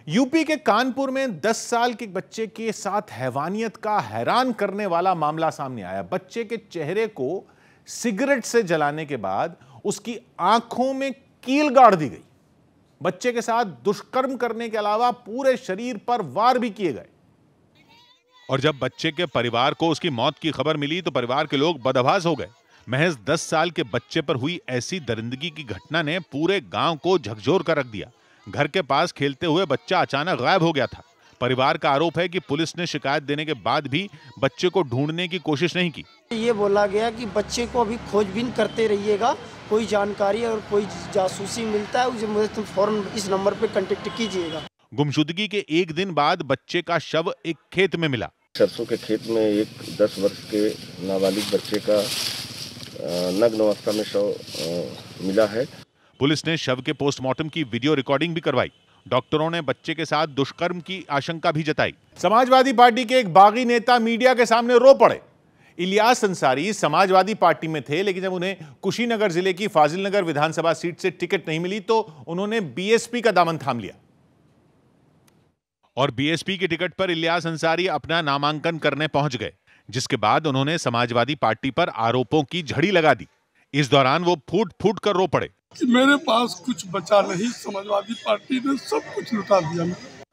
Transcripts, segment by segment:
UP के कानपुर में 10 साल के बच्चे के साथ हैवानियत का हैरान करने वाला मामला सामने आया। बच्चे के चेहरे को सिगरेट से जलाने के बाद उसकी आंखों में कील गाड़ दी गई। बच्चे के साथ दुष्कर्म करने के अलावा पूरे शरीर पर वार भी किए गए। और जब बच्चे के परिवार को उसकी मौत की खबर मिली तो परिवार के लोग बदहवास हो गए। महज 10 साल के बच्चे पर हुई ऐसी दरिंदगी की घटना ने पूरे गांव को झकझोर कर रख दिया। घर के पास खेलते हुए बच्चा अचानक गायब हो गया था। परिवार का आरोप है कि पुलिस ने शिकायत देने के बाद भी बच्चे को ढूंढने की कोशिश नहीं की। ये बोला गया कि बच्चे को अभी खोजबीन करते रहिएगा, कोई जानकारी और कोई जासूसी मिलता है मुझे तुम फौरन इस नंबर पे कांटेक्ट कीजिएगा। गुमशुदगी के एक दिन बाद बच्चे का शव एक खेत में मिला। सरसों के खेत में एक 10 वर्ष के नाबालिग बच्चे का नग्न अवस्था में शव मिला है। पुलिस ने शव के पोस्टमार्टम की वीडियो रिकॉर्डिंग भी करवाई। डॉक्टरों ने बच्चे के साथ दुष्कर्म की आशंका भी जताई। समाजवादी पार्टी के एक बागी नेता मीडिया के सामने रो पड़े। इलियास अंसारी समाजवादी पार्टी में थे, लेकिन जब उन्हें कुशीनगर जिले की फाजिलनगर विधानसभा सीट से टिकट नहीं मिली तो उन्होंने बीएसपी का दामन थाम लिया और बीएसपी की टिकट पर इलियास अंसारी अपना नामांकन करने पहुंच गए, जिसके बाद उन्होंने समाजवादी पार्टी पर आरोपों की झड़ी लगा दी। इस दौरान वो फूट फूट कर रो पड़े कि मेरे पास कुछ बचा नहीं, समाजवादी पार्टी ने सब कुछ लुटा दिया।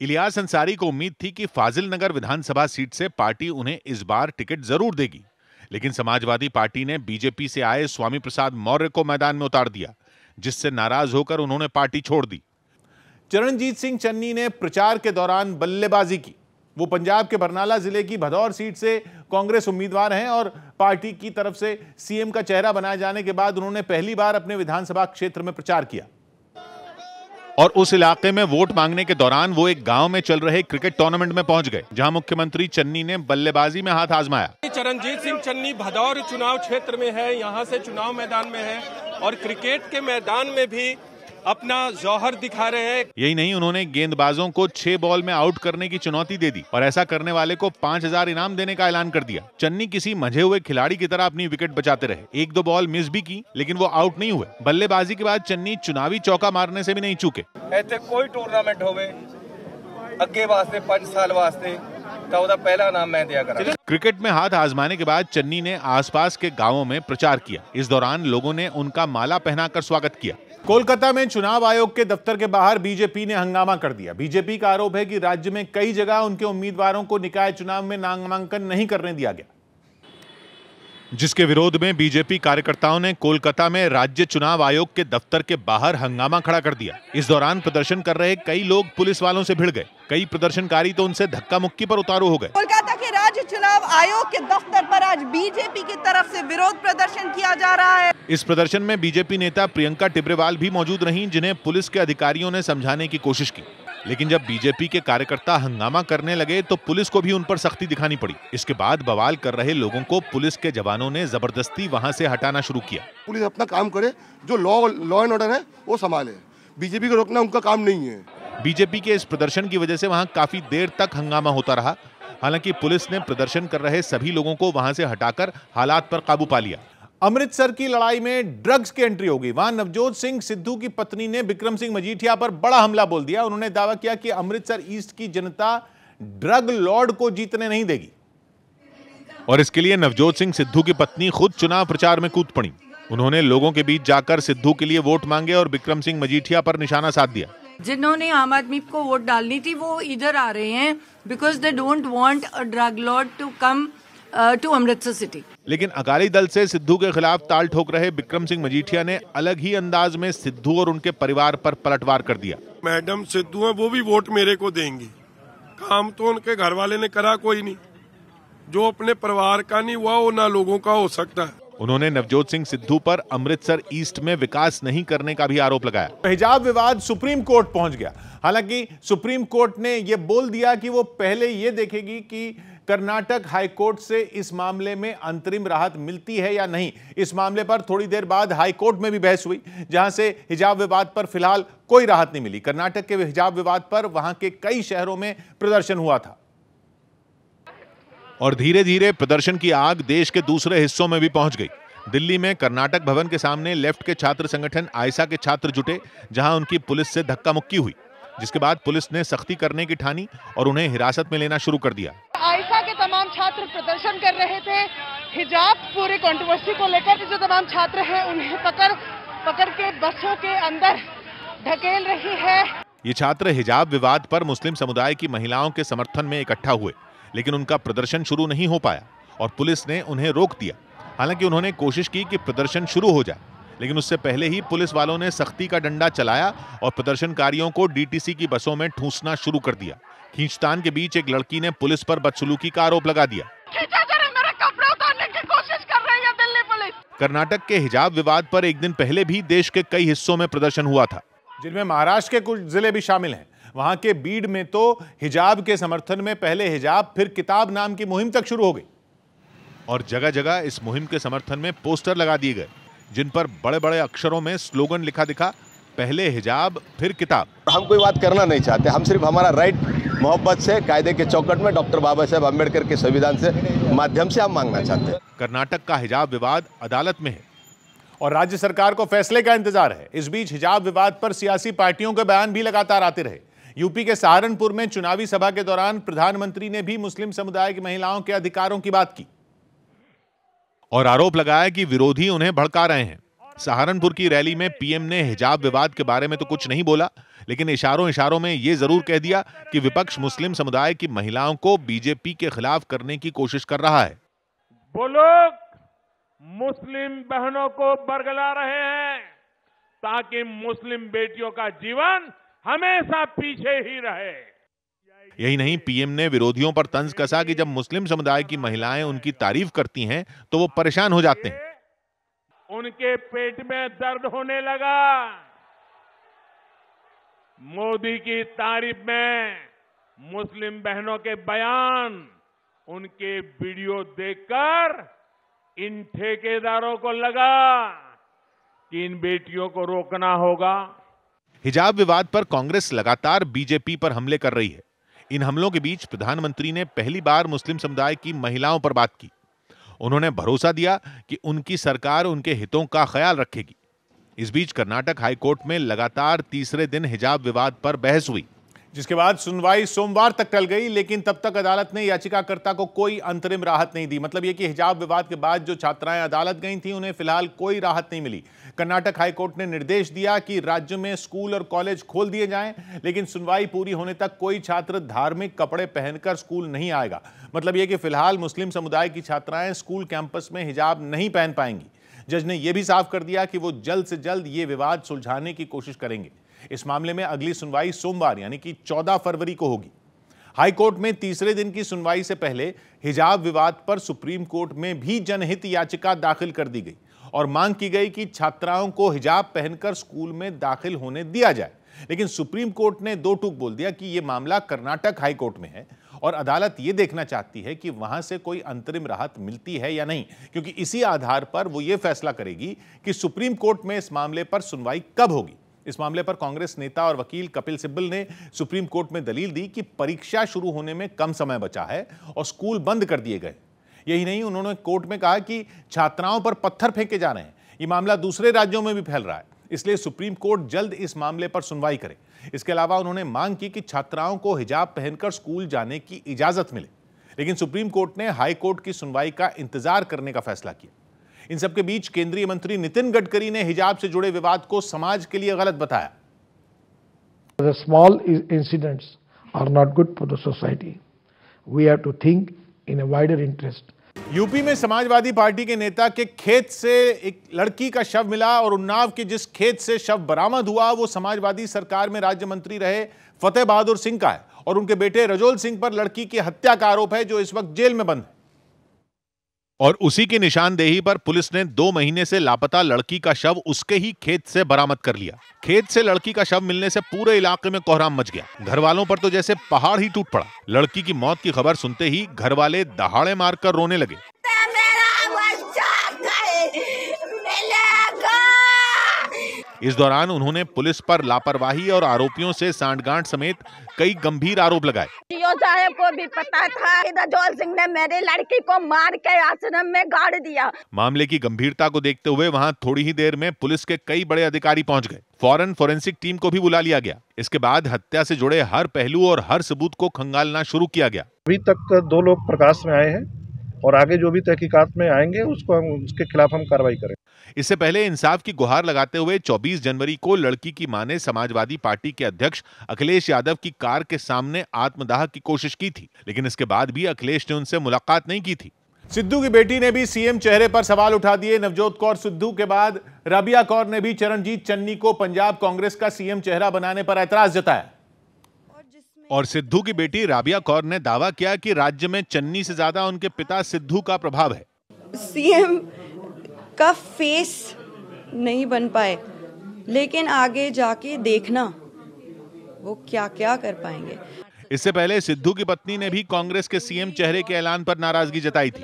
इलियास अंसारी को उम्मीद थी कि फाजिलनगर विधानसभा सीट से पार्टी उन्हें इस बार टिकट जरूर देगी, लेकिन समाजवादी पार्टी ने बीजेपी से आए स्वामी प्रसाद मौर्य को मैदान में उतार दिया, जिससे नाराज होकर उन्होंने पार्टी छोड़ दी। चरणजीत सिंह चन्नी ने प्रचार के दौरान बल्लेबाजी की। वो पंजाब के बरनाला जिले की भदौर सीट से कांग्रेस उम्मीदवार हैं और पार्टी की तरफ से सीएम का चेहरा बनाए जाने के बाद उन्होंने पहली बार अपने विधानसभा क्षेत्र में प्रचार किया और उस इलाके में वोट मांगने के दौरान वो एक गांव में चल रहे क्रिकेट टूर्नामेंट में पहुंच गए, जहां मुख्यमंत्री चन्नी ने बल्लेबाजी में हाथ आजमाया। चरणजीत सिंह चन्नी भदौर चुनाव क्षेत्र में है, यहां से चुनाव मैदान में है और क्रिकेट के मैदान में भी अपना जौहर दिखा रहे हैं। यही नहीं, उन्होंने गेंदबाजों को 6 बॉल में आउट करने की चुनौती दे दी और ऐसा करने वाले को 5000 इनाम देने का ऐलान कर दिया। चन्नी किसी मंझे हुए खिलाड़ी की तरह अपनी विकेट बचाते रहे। 1-2 बॉल मिस भी की, लेकिन वो आउट नहीं हुए। बल्लेबाजी के बाद चन्नी चुनावी चौका मारने से भी नहीं चूके। ऐसे कोई टूर्नामेंट होवे अगे वास्ते 5 साल वास्ते तो पहला नाम मैं दिया करा। क्रिकेट में हाथ आजमाने के बाद चन्नी ने आसपास के गांवों में प्रचार किया। इस दौरान लोगों ने उनका माला पहनाकर स्वागत किया। कोलकाता में चुनाव आयोग के दफ्तर के बाहर बीजेपी ने हंगामा कर दिया। बीजेपी का आरोप है कि राज्य में कई जगह उनके उम्मीदवारों को निकाय चुनाव में नामांकन नहीं करने दिया गया, जिसके विरोध में बीजेपी कार्यकर्ताओं ने कोलकाता में राज्य चुनाव आयोग के दफ्तर के बाहर हंगामा खड़ा कर दिया। इस दौरान प्रदर्शन कर रहे कई लोग पुलिस वालों से भिड़ गए। कई प्रदर्शनकारी तो उनसे धक्का मुक्की पर उतारू हो गए। कोलकाता के राज्य चुनाव आयोग के दफ्तर पर आज बीजेपी की तरफ से विरोध प्रदर्शन किया जा रहा है। इस प्रदर्शन में बीजेपी नेता प्रियंका टिब्रेवाल भी मौजूद रहीं, जिन्हें पुलिस के अधिकारियों ने समझाने की कोशिश की, लेकिन जब बीजेपी के कार्यकर्ता हंगामा करने लगे तो पुलिस को भी उन पर सख्ती दिखानी पड़ी। इसके बाद बवाल कर रहे लोगों को पुलिस के जवानों ने जबरदस्ती वहां से हटाना शुरू किया। पुलिस अपना काम करे, जो लॉ एंड ऑर्डर है वो संभाले, बीजेपी को रोकना उनका काम नहीं है। बीजेपी के इस प्रदर्शन की वजह से वहां काफी देर तक हंगामा होता रहा। हालांकि पुलिस ने प्रदर्शन कर रहे सभी लोगों को वहां से हटाकर हालात पर काबू पा लिया। अमृतसर की लड़ाई में ड्रग्स की एंट्री हो गई। वहां नवजोत सिंह सिद्धू की पत्नी ने बिक्रम सिंह मजीठिया पर बड़ा हमला बोल दिया। उन्होंने दावा किया कि अमृतसर ईस्ट की जनता ड्रग लॉर्ड को जीतने नहीं देगी और इसके लिए नवजोत सिंह सिद्धू की पत्नी खुद चुनाव प्रचार में कूद पड़ी। उन्होंने लोगों के बीच जाकर सिद्धू के लिए वोट मांगे और बिक्रम सिंह मजीठिया पर निशाना साध दिया। जिन्होंने आम आदमी को वोट डालनी थी वो इधर आ रहे हैं because they don't want a drug lord to come to Amritsar city. लेकिन अकाली दल से सिद्धू के खिलाफ ताल ठोक रहे बिक्रम सिंह मजीठिया ने अलग ही अंदाज में सिद्धू और उनके परिवार पर पलटवार कर दिया। मैडम सिद्धू है, वो भी वोट मेरे को देंगी। काम तो उनके घर वाले ने करा कोई नहीं, जो अपने परिवार का नहीं हुआ वो ना लोगों का हो सकता है। उन्होंने नवजोत सिंह सिद्धू पर अमृतसर ईस्ट में विकास नहीं करने का भी आरोप लगाया। हिजाब विवाद सुप्रीम कोर्ट पहुंच गया। हालांकि सुप्रीम कोर्ट ने यह बोल दिया कि वो पहले यह देखेगी कि कर्नाटक हाईकोर्ट से इस मामले में अंतरिम राहत मिलती है या नहीं। इस मामले पर थोड़ी देर बाद हाईकोर्ट में भी बहस हुई, जहां से हिजाब विवाद पर फिलहाल कोई राहत नहीं मिली। कर्नाटक के हिजाब विवाद पर वहां के कई शहरों में प्रदर्शन हुआ था और धीरे धीरे प्रदर्शन की आग देश के दूसरे हिस्सों में भी पहुंच गई। दिल्ली में कर्नाटक भवन के सामने लेफ्ट के छात्र संगठन आयसा के छात्र जुटे, जहां उनकी पुलिस से धक्का मुक्की हुई। जिसके बाद पुलिस ने सख्ती करने की ठानी और उन्हें हिरासत में लेना शुरू कर दिया। आईसा के तमाम छात्र प्रदर्शन कर रहे थे हिजाब पूरी कंट्रोवर्सी को लेकर। जो तमाम छात्र हैं उन्हें पकड़ के बसों के अंदर ढकेल रही है। ये छात्र हिजाब विवाद पर मुस्लिम समुदाय की महिलाओं के समर्थन में इकट्ठा हुए, लेकिन उनका प्रदर्शन शुरू नहीं हो पाया और पुलिस ने उन्हें रोक दिया। हालांकि उन्होंने कोशिश की कि प्रदर्शन शुरू हो जाए, लेकिन उससे पहले ही पुलिस वालों ने सख्ती का डंडा चलाया और प्रदर्शनकारियों को डीटीसी की बसों में ठूंसना शुरू कर दिया। खींचतान के बीच एक लड़की ने पुलिस पर बदसलूकी का आरोप लगा दिया। मेरे कपड़े उतारने की कोशिश कर रही है दिल्ली पुलिस। कर्नाटक के हिजाब विवाद पर एक दिन पहले भी देश के कई हिस्सों में प्रदर्शन हुआ था, जिनमें महाराष्ट्र के कुछ जिले भी शामिल हैं। वहां के बीड में तो हिजाब के समर्थन में पहले हिजाब फिर किताब नाम की मुहिम तक शुरू हो गई और जगह जगह इस मुहिम के समर्थन में पोस्टर लगा दिए गए, जिन पर बड़े बड़े अक्षरों में स्लोगन लिखा दिखा, पहले हिजाब फिर किताब। हम कोई बात करना नहीं चाहते, हम सिर्फ हमारा राइट मोहब्बत से कायदे के चौकट में डॉक्टर बाबा साहेब अम्बेडकर के संविधान से माध्यम से हम मांगना चाहते हैं। कर्नाटक का हिजाब विवाद अदालत में है और राज्य सरकार को फैसले का इंतजार है। इस बीच हिजाब विवाद पर सियासी पार्टियों के बयान भी लगातार आते रहे। यूपी के सहारनपुर में चुनावी सभा के दौरान प्रधानमंत्री ने भी मुस्लिम समुदाय की महिलाओं के अधिकारों की बात की और आरोप लगाया कि विरोधी उन्हें भड़का रहे हैं। सहारनपुर की रैली में पीएम ने हिजाब विवाद के बारे में तो कुछ नहीं बोला, लेकिन इशारों में यह जरूर कह दिया कि विपक्ष मुस्लिम समुदाय की महिलाओं को बीजेपी के खिलाफ करने की कोशिश कर रहा है। वो लोग मुस्लिम बहनों को बरगला रहे हैं ताकि मुस्लिम बेटियों का जीवन हमेशा पीछे ही रहे। यही नहीं, पीएम ने विरोधियों पर तंज कसा कि जब मुस्लिम समुदाय की महिलाएं उनकी तारीफ करती हैं तो वो परेशान हो जाते हैं। उनके पेट में दर्द होने लगा। मोदी की तारीफ में मुस्लिम बहनों के बयान, उनके वीडियो देखकर इन ठेकेदारों को लगा कि इन बेटियों को रोकना होगा। हिजाब विवाद पर कांग्रेस लगातार बीजेपी पर हमले कर रही है। इन हमलों के बीच प्रधानमंत्री ने पहली बार मुस्लिम समुदाय की महिलाओं पर बात की। उन्होंने भरोसा दिया कि उनकी सरकार उनके हितों का ख्याल रखेगी। इस बीच कर्नाटक हाईकोर्ट में लगातार तीसरे दिन हिजाब विवाद पर बहस हुई, जिसके बाद सुनवाई सोमवार तक टल गई, लेकिन तब तक अदालत ने याचिकाकर्ता को कोई अंतरिम राहत नहीं दी। मतलब यह कि हिजाब विवाद के बाद जो छात्राएं अदालत गई थीं, उन्हें फिलहाल कोई राहत नहीं मिली। कर्नाटक हाईकोर्ट ने निर्देश दिया कि राज्य में स्कूल और कॉलेज खोल दिए जाएं, लेकिन सुनवाई पूरी होने तक कोई छात्र धार्मिक कपड़े पहनकर स्कूल नहीं आएगा। मतलब यह कि फिलहाल मुस्लिम समुदाय की छात्राएं स्कूल कैंपस में हिजाब नहीं पहन पाएंगी। जज ने यह भी साफ कर दिया कि वो जल्द से जल्द ये विवाद सुलझाने की कोशिश करेंगे। इस मामले में अगली सुनवाई सोमवार यानी कि 14 फरवरी को होगी। हाईकोर्ट में तीसरे दिन की सुनवाई से पहले हिजाब विवाद पर सुप्रीम कोर्ट में भी जनहित याचिका दाखिल कर दी गई और मांग की गई कि छात्राओं को हिजाब पहनकर स्कूल में दाखिल होने दिया जाए। लेकिन सुप्रीम कोर्ट ने दो टूक बोल दिया कि यह मामला कर्नाटक हाईकोर्ट में है और अदालत यह देखना चाहती है कि वहां से कोई अंतरिम राहत मिलती है या नहीं, क्योंकि इसी आधार पर वो ये फैसला करेगी कि सुप्रीम कोर्ट में इस मामले पर सुनवाई कब होगी। इस मामले पर कांग्रेस नेता और वकील कपिल सिब्बल ने सुप्रीम कोर्ट में दलील दी कि परीक्षा शुरू होने में कम समय बचा है और स्कूल बंद कर दिए गए। यही नहीं, उन्होंने कोर्ट में कहा कि छात्राओं पर पत्थर फेंके जा रहे हैं। ये मामला दूसरे राज्यों में भी फैल रहा है, इसलिए सुप्रीम कोर्ट जल्द इस मामले पर सुनवाई करे। इसके अलावा उन्होंने मांग की कि छात्राओं को हिजाब पहनकर स्कूल जाने की इजाजत मिले, लेकिन सुप्रीम कोर्ट ने हाई कोर्ट की सुनवाई का इंतजार करने का फैसला किया। इन सबके बीच केंद्रीय मंत्री नितिन गडकरी ने हिजाब से जुड़े विवाद को समाज के लिए गलत बताया। The small incidents are not good for the society. We have to think in a wider interest. UP में समाजवादी पार्टी के नेता के खेत से एक लड़की का शव मिला और उन्नाव के जिस खेत से शव बरामद हुआ वो समाजवादी सरकार में राज्य मंत्री रहे फतेह बहादुर सिंह का है और उनके बेटे रजोल सिंह पर लड़की की हत्या का आरोप है, जो इस वक्त जेल में बंद है। और उसी की निशानदेही पर पुलिस ने 2 महीने से लापता लड़की का शव उसके ही खेत से बरामद कर लिया। खेत से लड़की का शव मिलने से पूरे इलाके में कोहराम मच गया। घर वालों पर तो जैसे पहाड़ ही टूट पड़ा। लड़की की मौत की खबर सुनते ही घर वाले दहाड़े मारकर रोने लगे। इस दौरान उन्होंने पुलिस पर लापरवाही और आरोपियों से सांठगांठ समेत कई गंभीर आरोप लगाए। सीओ साहब को भी पता था कि दजोल सिंह ने मेरी लड़की को मार के आश्रम में गाड़ दिया। मामले की गंभीरता को देखते हुए वहां थोड़ी ही देर में पुलिस के कई बड़े अधिकारी पहुंच गए। फौरन फोरेंसिक टीम को भी बुला लिया गया। इसके बाद हत्या से जुड़े हर पहलू और हर सबूत को खंगालना शुरू किया गया। अभी तक 2 लोग प्रकाश में आए हैं और आगे जो भी तहकीकात में आएंगे उसके खिलाफ हम कार्रवाई करें। इससे पहले इंसाफ की गुहार लगाते हुए 24 जनवरी को लड़की की मां ने समाजवादी पार्टी के अध्यक्ष अखिलेश यादव की कार के सामने आत्मदाह की कोशिश की थी, लेकिन इसके बाद भी अखिलेश ने उनसे मुलाकात नहीं की थी। सिद्धू की बेटी ने भी सीएम चेहरे पर सवाल उठा दिए। नवजोत कौर सिद्धू के बाद राबिया कौर ने भी चरणजीत चन्नी को पंजाब कांग्रेस का सीएम चेहरा बनाने पर ऐतराज जताया और सिद्धू की बेटी राबिया कौर ने दावा किया कि राज्य में चन्नी से ज्यादा उनके पिता सिद्धू का प्रभाव है। सीएम का फेस नहीं बन पाए, लेकिन आगे जाके देखना वो क्या क्या कर पाएंगे। इससे पहले सिद्धू की पत्नी ने भी कांग्रेस के सीएम चेहरे के ऐलान पर नाराजगी जताई थी।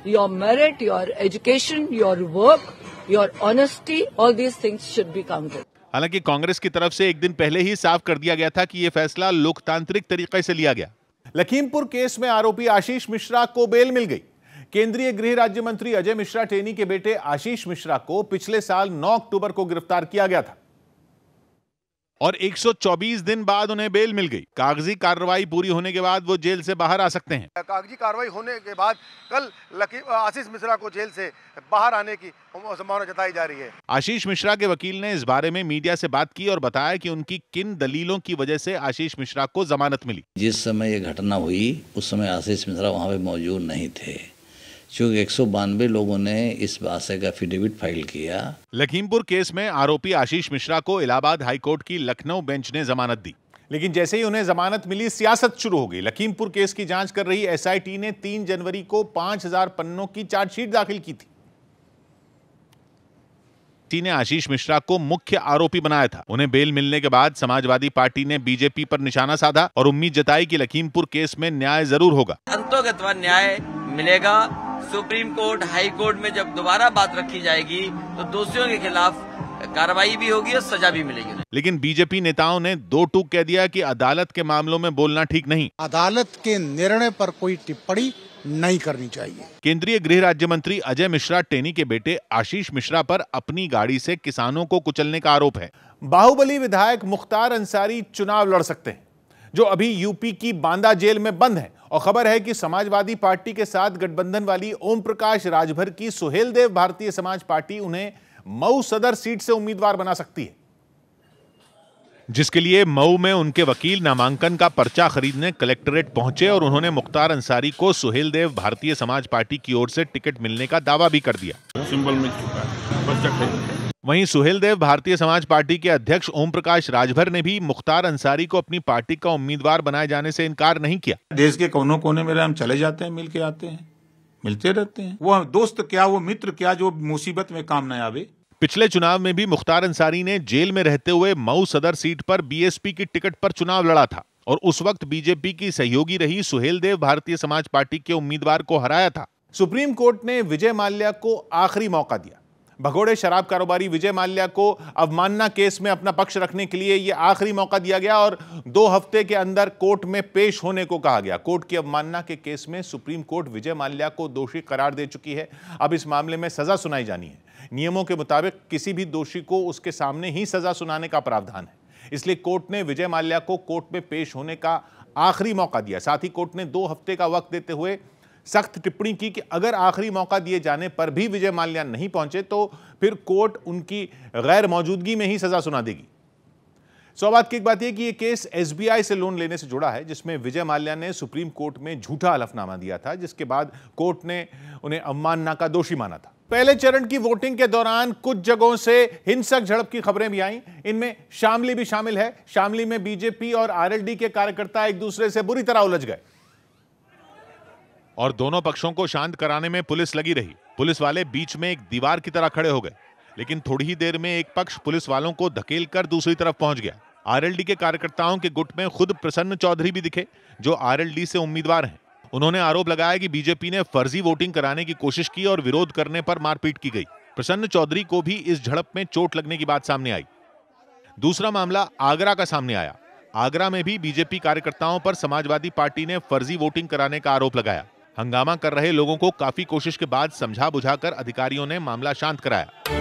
Your merit, your education, your work, your honesty, all these things should be counted. हालांकि कांग्रेस की तरफ से एक दिन पहले ही साफ कर दिया गया था कि यह फैसला लोकतांत्रिक तरीके से लिया गया। लखीमपुर केस में आरोपी आशीष मिश्रा को बेल मिल गई। केंद्रीय गृह राज्य मंत्री अजय मिश्रा टेनी के बेटे आशीष मिश्रा को पिछले साल 9 अक्टूबर को गिरफ्तार किया गया था और 124 दिन बाद उन्हें बेल मिल गई। कागजी कार्रवाई पूरी होने के बाद वो जेल से बाहर आ सकते हैं। कागजी कार्रवाई होने के बाद कल आशीष मिश्रा को जेल से बाहर आने की संभावना जताई जा रही है। आशीष मिश्रा के वकील ने इस बारे में मीडिया से बात की और बताया कि उनकी किन दलीलों की वजह से आशीष मिश्रा को जमानत मिली। जिस समय ये घटना हुई उस समय आशीष मिश्रा वहाँ पे मौजूद नहीं थे, क्योंकि 192 लोगों ने इस आशय का एफिडेविट फाइल किया। लखीमपुर केस में आरोपी आशीष मिश्रा को इलाहाबाद हाईकोर्ट की लखनऊ बेंच ने जमानत दी, लेकिन जैसे ही उन्हें जमानत मिली सियासत शुरू हो गई। लखीमपुर केस की जांच कर रही एसआईटी ने 3 जनवरी को 5000 पन्नों की चार्जशीट दाखिल की थी। ने आशीष मिश्रा को मुख्य आरोपी बनाया था। उन्हें बेल मिलने के बाद समाजवादी पार्टी ने बीजेपी पर निशाना साधा और उम्मीद जताई कि लखीमपुर केस में न्याय जरूर होगा। अंतोगत्वा न्याय मिलेगा। सुप्रीम कोर्ट, हाई कोर्ट में जब दोबारा बात रखी जाएगी तो दोषियों के खिलाफ कार्रवाई भी होगी और सजा भी मिलेगी। लेकिन बीजेपी नेताओं ने 2 टूक कह दिया कि अदालत के मामलों में बोलना ठीक नहीं। अदालत के निर्णय पर कोई टिप्पणी नहीं करनी चाहिए। केंद्रीय गृह राज्य मंत्री अजय मिश्रा टेनी के बेटे आशीष मिश्रा पर अपनी गाड़ी से किसानों को कुचलने का आरोप है। बाहुबली विधायक मुख्तार अंसारी चुनाव लड़ सकते हैं, जो अभी यूपी की बांदा जेल में बंद है। और खबर है कि समाजवादी पार्टी के साथ गठबंधन वाली ओम प्रकाश राजभर की सुहेलदेव भारतीय समाज पार्टी उन्हें मऊ सदर सीट से उम्मीदवार बना सकती है, जिसके लिए मऊ में उनके वकील नामांकन का पर्चा खरीदने कलेक्टरेट पहुंचे और उन्होंने मुख्तार अंसारी को सुहेलदेव भारतीय समाज पार्टी की ओर से टिकट मिलने का दावा भी कर दिया। सिंबल मिल चुका है, पर्चा खरीद। वहीं सुहेलदेव भारतीय समाज पार्टी के अध्यक्ष ओम प्रकाश राजभर ने भी मुख्तार अंसारी को अपनी पार्टी का उम्मीदवार बनाए जाने से इनकार नहीं किया। देश के कोनों कोने में हम चले जाते हैं, मिल के आते हैं, मिलते रहते हैं। वो दोस्त क्या, वो मित्र क्या, जो मुसीबत में काम न आवे। पिछले चुनाव में भी मुख्तार अंसारी ने जेल में रहते हुए मऊ सदर सीट पर बीएसपी की टिकट पर चुनाव लड़ा था और उस वक्त बीजेपी की सहयोगी रही सुहेलदेव भारतीय समाज पार्टी के उम्मीदवार को हराया था। सुप्रीम कोर्ट ने विजय माल्या को आखिरी मौका दिया। भगोड़े शराब कारोबारी विजय माल्या को अवमानना केस में अपना पक्ष रखने के लिए यह आखिरी मौका दिया गया और 2 हफ्ते के अंदर कोर्ट में पेश होने को कहा गया। कोर्ट की अवमानना के केस में सुप्रीम कोर्ट विजय माल्या को दोषी करार दे चुकी है। अब इस मामले में सजा सुनाई जानी है। नियमों के मुताबिक किसी भी दोषी को उसके सामने ही सजा सुनाने का प्रावधान है, इसलिए कोर्ट ने विजय माल्या को कोर्ट में पेश होने का आखिरी मौका दिया। साथ ही कोर्ट ने 2 हफ्ते का वक्त देते हुए सख्त टिप्पणी की कि अगर आखिरी मौका दिए जाने पर भी विजय माल्या नहीं पहुंचे तो फिर कोर्ट उनकी गैर मौजूदगी में ही सजा सुना देगी। सौबात की एक बात यह कि यह केस एसबीआई से लोन लेने से जुड़ा है, जिसमें विजय माल्या ने सुप्रीम कोर्ट में झूठा हलफनामा दिया था, जिसके बाद कोर्ट ने उन्हें अवमानना का दोषी माना था। पहले चरण की वोटिंग के दौरान कुछ जगहों से हिंसक झड़प की खबरें भी आईं। इनमें शामली भी शामिल है। शामली में बीजेपी और आरएलडी के कार्यकर्ता एक दूसरे से बुरी तरह उलझ गए और दोनों पक्षों को शांत कराने में पुलिस लगी रही। पुलिस वाले बीच में एक दीवार की तरह खड़े हो गए, लेकिन थोड़ी ही देर में एक पक्ष पुलिस वालों को धकेलकर दूसरी तरफ पहुंच गया। आरएलडी के कार्यकर्ताओं के गुट में खुद प्रसन्न चौधरी भी दिखे, जो आरएलडी से उम्मीदवार हैं। उन्होंने आरोप लगाया कि बीजेपी ने फर्जी वोटिंग कराने की कोशिश की और विरोध करने पर मारपीट की गई। प्रसन्न चौधरी को भी इस झड़प में चोट लगने की बात सामने आई। दूसरा मामला आगरा का सामने आया। आगरा में भी बीजेपी कार्यकर्ताओं पर समाजवादी पार्टी ने फर्जी वोटिंग कराने का आरोप लगाया। हंगामा कर रहे लोगों को काफी कोशिश के बाद समझा बुझाकर अधिकारियों ने मामला शांत कराया।